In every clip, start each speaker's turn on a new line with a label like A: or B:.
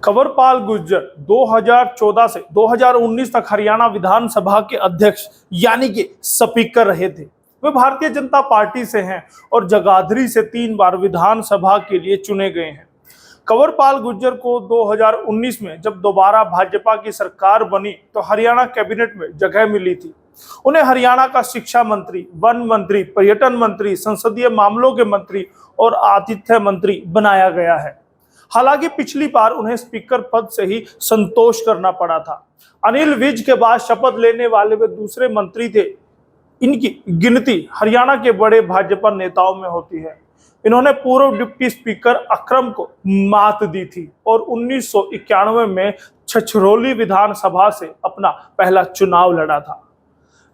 A: कंवरपाल गुर्जर 2014 से 2019 तक हरियाणा विधानसभा के अध्यक्ष यानी कि स्पीकर रहे थे। वे भारतीय जनता पार्टी से हैं और जगाधरी से 3 बार विधानसभा के लिए चुने गए हैं। कंवरपाल गुर्जर को 2019 में जब दोबारा भाजपा की सरकार बनी तो हरियाणा कैबिनेट में जगह मिली थी। उन्हें हरियाणा का शिक्षा मंत्री, वन मंत्री, पर्यटन मंत्री, संसदीय मामलों के मंत्री और आतिथ्य मंत्री बनाया गया है। हालांकि पिछली बार उन्हें स्पीकर पद से ही संतोष करना पड़ा था। अनिल विज के बाद शपथ लेने वाले वे दूसरे मंत्री थे। इनकी गिनती हरियाणा के बड़े भाजपा नेताओं में होती है। इन्होंने पूर्व डिप्टी स्पीकर अकरम को मात दी थी और 1991 में छछरौली विधानसभा से अपना पहला चुनाव लड़ा था।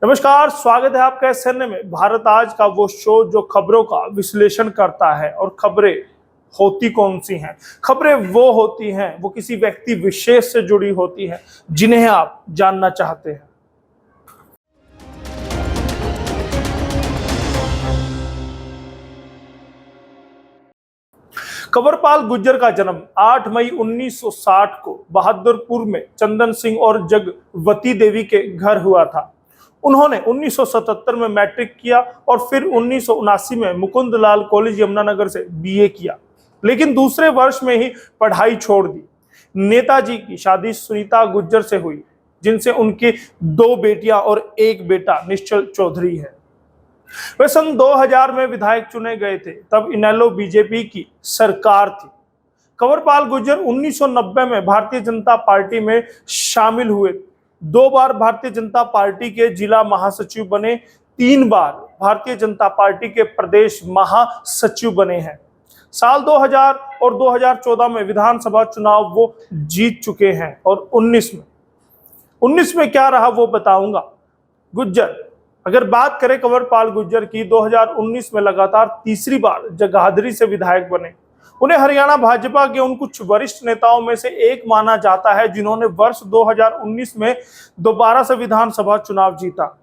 A: नमस्कार, स्वागत है आपका SNA में। भारत आज का वो शो जो खबरों का विश्लेषण करता है। और खबरें होती कौन सी हैं? खबरें वो होती हैं, वो किसी व्यक्ति विशेष से जुड़ी होती हैं जिन्हें आप जानना चाहते हैं। कंवरपाल गुर्जर का जन्म 8 मई 1960 को बहादुरपुर में चंदन सिंह और जगवती देवी के घर हुआ था। उन्होंने 1977 में मैट्रिक किया और फिर 1979 में मुकुंदलाल कॉलेज यमुनानगर से BA किया, लेकिन दूसरे वर्ष में ही पढ़ाई छोड़ दी। नेताजी की शादी सुनीता गुर्जर से हुई, जिनसे उनकी 2 बेटियां और 1 बेटा निश्चल चौधरी है। वे सन 2000 में विधायक चुने गए थे, तब इनेलो बीजेपी की सरकार थी। कंवरपाल गुर्जर 1990 में भारतीय जनता पार्टी में शामिल हुए। 2 बार भारतीय जनता पार्टी के जिला महासचिव बने, 3 बार भारतीय जनता पार्टी के प्रदेश महासचिव बने हैं। साल 2000 और 2014 में विधानसभा चुनाव वो जीत चुके हैं और 19 में क्या रहा वो बताऊंगा। गुर्जर अगर बात करें कंवरपाल गुर्जर की, 2019 में लगातार तीसरी बार जगाधरी से विधायक बने। उन्हें हरियाणा भाजपा के उन कुछ वरिष्ठ नेताओं में से एक माना जाता है जिन्होंने वर्ष 2019 में दोबारा से विधानसभा चुनाव जीता।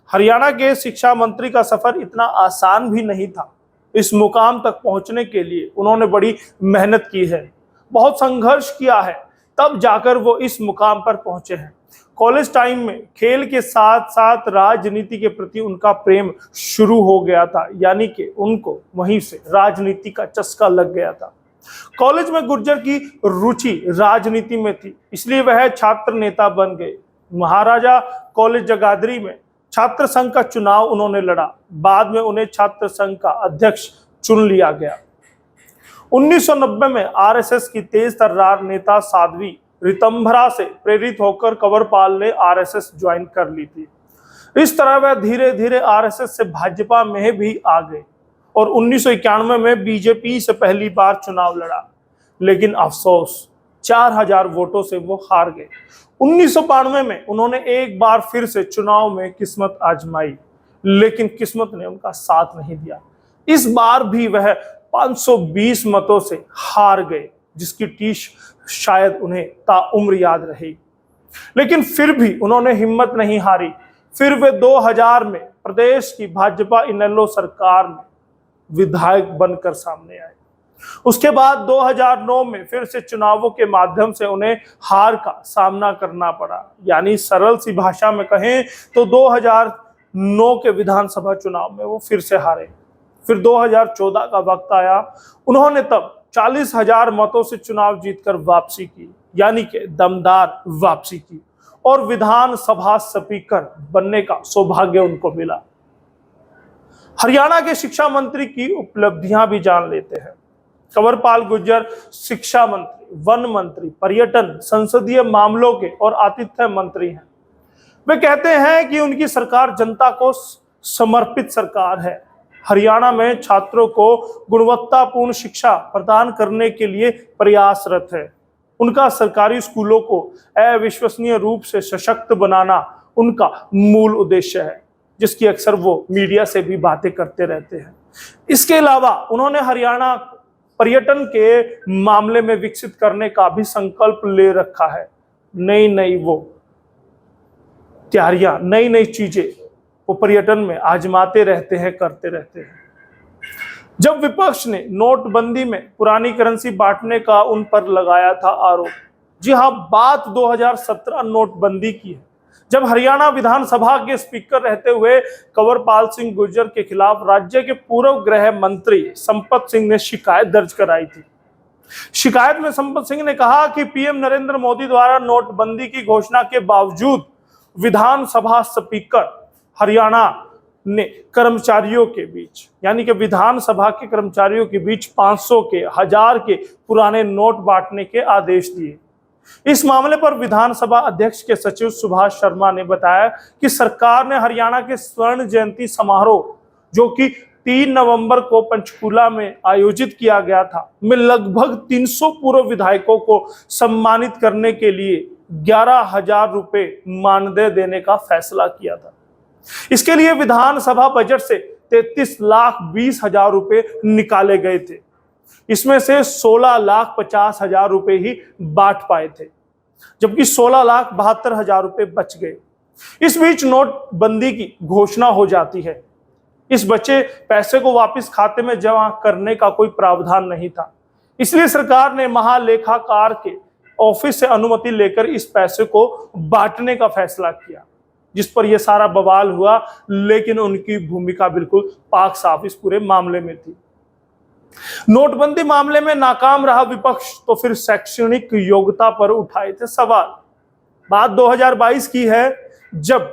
A: हरियाणा के शिक्षा मंत्री का सफर इतना आसान भी नहीं था। इस मुकाम तक पहुंचने के लिए उन्होंने बड़ी मेहनत की है, बहुत संघर्ष किया है, तब जाकर वो इस मुकाम पर पहुंचे हैं। कॉलेज टाइम में खेल के साथ साथ राजनीति के प्रति उनका प्रेम शुरू हो गया था, यानी कि उनको वहीं से राजनीति का चस्का लग गया था। कॉलेज में गुर्जर की रुचि राजनीति में थी, इसलिए वह छात्र नेता बन गए। महाराजा कॉलेज जगाधरी में छात्र संघ का चुनाव उन्होंने लड़ा। बाद में उन्हें छात्र संघ का अध्यक्ष चुन लिया गया। 1990 में RSS की तेज तर्रार नेता साध्वी रितंभरा से प्रेरित होकर कंवरपाल ने RSS ज्वाइन कर ली थी। इस तरह वह धीरे धीरे RSS से भाजपा में भी आ गए और 1991 में बीजेपी से पहली बार चुनाव लड़ा, लेकिन अफसोस 4000 वोटों से वो हार गए। 1992 में उन्होंने एक बार फिर से चुनाव में किस्मत आजमाई, लेकिन किस्मत ने उनका साथ नहीं दिया। इस बार भी वह 520 मतों से हार गए, जिसकी टीस शायद उन्हें ताउम्र याद रही। लेकिन फिर भी उन्होंने हिम्मत नहीं हारी। फिर वे 2000 में प्रदेश की भाजपा इनेलो सरकार में विधायक बनकर सामने आए। उसके बाद 2009 में फिर से चुनावों के माध्यम से उन्हें हार का सामना करना पड़ा, यानी सरल सी भाषा में कहें तो 2009 के विधानसभा चुनाव में वो फिर से हारे। फिर 2014 का वक्त आया, उन्होंने तब 40,000 मतों से चुनाव जीतकर वापसी की, यानी कि दमदार वापसी की, और विधानसभा स्पीकर बनने का सौभाग्य उनको मिला। हरियाणा के शिक्षा मंत्री की उपलब्धियां भी जान लेते हैं। कंवरपाल गुर्जर शिक्षा मंत्री, वन मंत्री, पर्यटन, संसदीय मामलों के और आतिथ्य मंत्री हैं। वे कहते हैं कि उनकी सरकार जनता को समर्पित सरकार है। हरियाणा में छात्रों को गुणवत्तापूर्ण शिक्षा प्रदान करने के लिए प्रयासरत है। उनका सरकारी स्कूलों को अविश्वसनीय रूप से सशक्त बनाना उनका मूल उद्देश्य है, जिसकी अक्सर वो मीडिया से भी बातें करते रहते हैं। इसके अलावा उन्होंने हरियाणा पर्यटन के मामले में विकसित करने का भी संकल्प ले रखा है। नई वो तैयारियां, नई चीजें वो पर्यटन में आजमाते रहते हैं, करते रहते हैं। जब विपक्ष ने नोटबंदी में पुरानी करेंसी बांटने का उन पर लगाया था आरोप, जी हाँ, बात 2017 नोटबंदी की है, जब हरियाणा विधानसभा के स्पीकर रहते हुए कंवरपाल सिंह गुर्जर के खिलाफ राज्य के पूर्व गृह मंत्री संपत सिंह ने शिकायत दर्ज कराई थी। शिकायत में संपत सिंह ने कहा कि पीएम नरेंद्र मोदी द्वारा नोटबंदी की घोषणा के बावजूद विधानसभा स्पीकर हरियाणा ने कर्मचारियों के बीच, यानी कि विधानसभा के कर्मचारियों के बीच 500 के 1000 के पुराने नोट बांटने के आदेश दिए। इस मामले पर विधानसभा अध्यक्ष के सचिव सुभाष शर्मा ने बताया कि सरकार ने हरियाणा के स्वर्ण जयंती समारोह, जो कि 3 नवंबर को पंचकूला में आयोजित किया गया था, में लगभग 300 पूर्व विधायकों को सम्मानित करने के लिए 11,000 रुपए मानदेय देने का फैसला किया था। इसके लिए विधानसभा बजट से 33,20,000 रुपए निकाले गए थे। इसमें से 16,50,000 रुपए ही बांट पाए थे, जबकि 16,72,000 रुपए बच गए। इस बीच नोटबंदी की घोषणा हो जाती है। इस बचे पैसे को वापस खाते में जमा करने का कोई प्रावधान नहीं था, इसलिए सरकार ने महालेखाकार के ऑफिस से अनुमति लेकर इस पैसे को बांटने का फैसला किया, जिस पर यह सारा बवाल हुआ। लेकिन उनकी भूमिका बिल्कुल पाक साफ इस पूरे मामले में थी। नोटबंदी मामले में नाकाम रहा विपक्ष, तो फिर शैक्षणिक योग्यता पर उठाए थे सवाल। बात 2022 की है, जब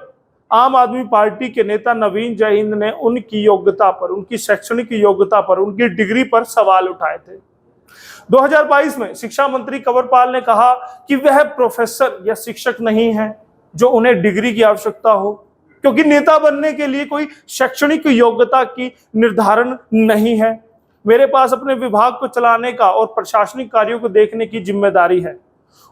A: आम आदमी पार्टी के नेता नवीन जयहिंद ने उनकी योग्यता पर, उनकी शैक्षणिक योग्यता पर, उनकी डिग्री पर सवाल उठाए थे। 2022 में शिक्षा मंत्री कंवरपाल ने कहा कि वह प्रोफेसर या शिक्षक नहीं है जो उन्हें डिग्री की आवश्यकता हो, क्योंकि नेता बनने के लिए कोई शैक्षणिक योग्यता की निर्धारण नहीं है। मेरे पास अपने विभाग को चलाने का और प्रशासनिक कार्यों को देखने की जिम्मेदारी है।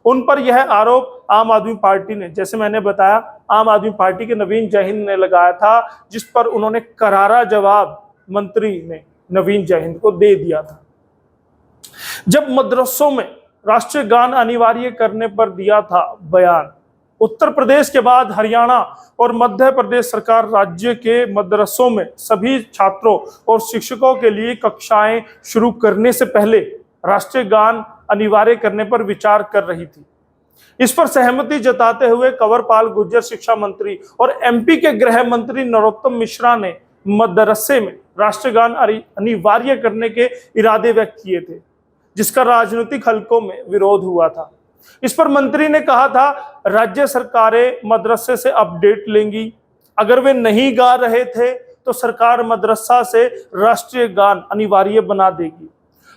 A: उन पर यह आरोप आम आदमी पार्टी ने, जैसे मैंने बताया, आम आदमी पार्टी के नवीन जयहिंद ने लगाया था, जिस पर उन्होंने करारा जवाब मंत्री ने नवीन जयहिंद को दे दिया था। जब मदरसों में राष्ट्रीय गान अनिवार्य करने पर दिया था बयान, उत्तर प्रदेश के बाद हरियाणा और मध्य प्रदेश सरकार राज्य के मदरसों में सभी छात्रों और शिक्षकों के लिए कक्षाएं शुरू करने से पहले राष्ट्रीय गान अनिवार्य करने पर विचार कर रही थी। इस पर सहमति जताते हुए कंवरपाल गुर्जर शिक्षा मंत्री और एमपी के गृह मंत्री नरोत्तम मिश्रा ने मदरसे में राष्ट्रीय गान अनिवार्य करने के इरादे व्यक्त किए थे, जिसका राजनीतिक हलकों में विरोध हुआ था। इस पर मंत्री ने कहा था, राज्य सरकारें मदरसे से अपडेट लेंगी। अगर वे नहीं गा रहे थे तो सरकार मदरसा से राष्ट्रीय गान अनिवार्य बना देगी।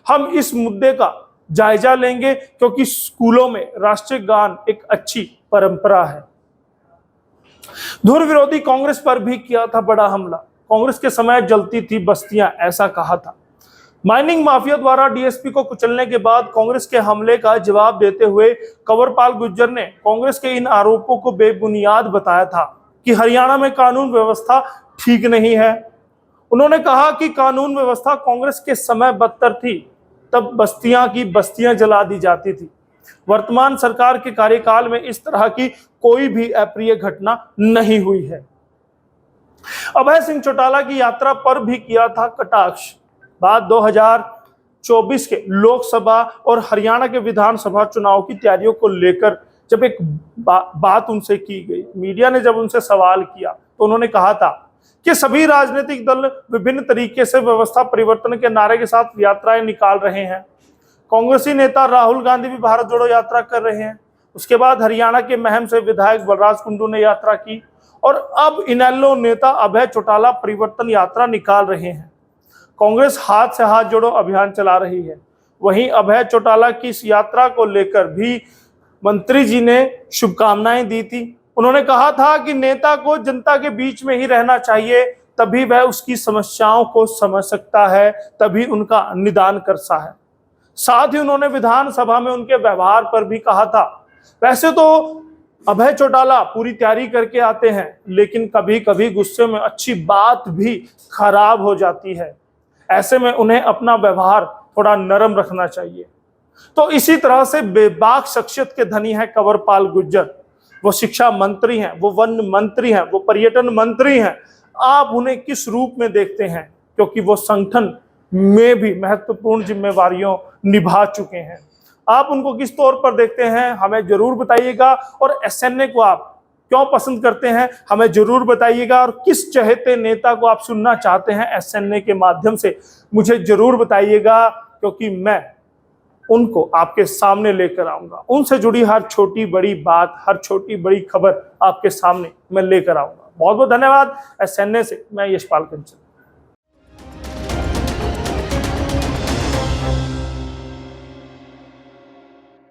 A: हम इस मुद्दे का जायजा लेंगे, क्योंकि स्कूलों में राष्ट्रीय गान एक अच्छी परंपरा है। धुर विरोधी कांग्रेस पर भी किया था बड़ा हमला। कांग्रेस के समय जलती थी बस्तियां, ऐसा कहा था। माइनिंग माफिया द्वारा डीएसपी को कुचलने के बाद कांग्रेस के हमले का जवाब देते हुए कंवरपाल गुर्जर ने कांग्रेस के इन आरोपों को बेबुनियाद बताया था कि हरियाणा में कानून व्यवस्था ठीक नहीं है। उन्होंने कहा कि कानून व्यवस्था कांग्रेस के समय बदतर थी, तब बस्तियां की बस्तियां जला दी जाती थी। वर्तमान सरकार के कार्यकाल में इस तरह की कोई भी अप्रिय घटना नहीं हुई है। अभय सिंह चौटाला की यात्रा पर भी किया था कटाक्ष। बात 2024 के लोकसभा और हरियाणा के विधानसभा चुनाव की तैयारियों को लेकर जब एक बात उनसे की गई, मीडिया ने जब उनसे सवाल किया, तो उन्होंने कहा था कि सभी राजनीतिक दल विभिन्न तरीके से व्यवस्था परिवर्तन के नारे के साथ यात्राएं निकाल रहे हैं। कांग्रेसी नेता राहुल गांधी भी भारत जोड़ो यात्रा कर रहे हैं। उसके बाद हरियाणा के महम से विधायक बलराज कुंडू ने यात्रा की, और अब इनेलो नेता अभय चौटाला परिवर्तन यात्रा निकाल रहे हैं। कांग्रेस हाथ से हाथ जोड़ो अभियान चला रही है। वहीं अभय चौटाला की इस यात्रा को लेकर भी मंत्री जी ने शुभकामनाएं दी थी। उन्होंने कहा था कि नेता को जनता के बीच में ही रहना चाहिए, तभी वह उसकी समस्याओं को समझ सकता है, तभी उनका निदान कर सकता है। साथ ही उन्होंने विधानसभा में उनके व्यवहार पर भी कहा था, वैसे तो अभय चौटाला पूरी तैयारी करके आते हैं, लेकिन कभी कभी गुस्से में अच्छी बात भी खराब हो जाती है। ऐसे में उन्हें अपना व्यवहार थोड़ा नरम रखना चाहिए। तो इसी तरह से बेबाक शख्सियत के धनी है कंवरपाल गुर्जर। वो शिक्षा मंत्री हैं, वो वन मंत्री हैं, वो पर्यटन मंत्री हैं। आप उन्हें किस रूप में देखते हैं? क्योंकि वो संगठन में भी महत्वपूर्ण जिम्मेवारियों निभा चुके हैं। आप उनको किस तौर पर देखते हैं हमें जरूर बताइएगा, और एसएनए को आप क्यों पसंद करते हैं हमें जरूर बताइएगा, और किस चहेते नेता को आप सुनना चाहते हैं एसएनए के माध्यम से मुझे जरूर बताइएगा, क्योंकि मैं उनको आपके सामने लेकर आऊंगा। उनसे जुड़ी हर छोटी बड़ी बात, हर छोटी बड़ी खबर आपके सामने मैं लेकर आऊंगा। बहुत बहुत धन्यवाद। एसएनए से मैं यशपाल कंचन।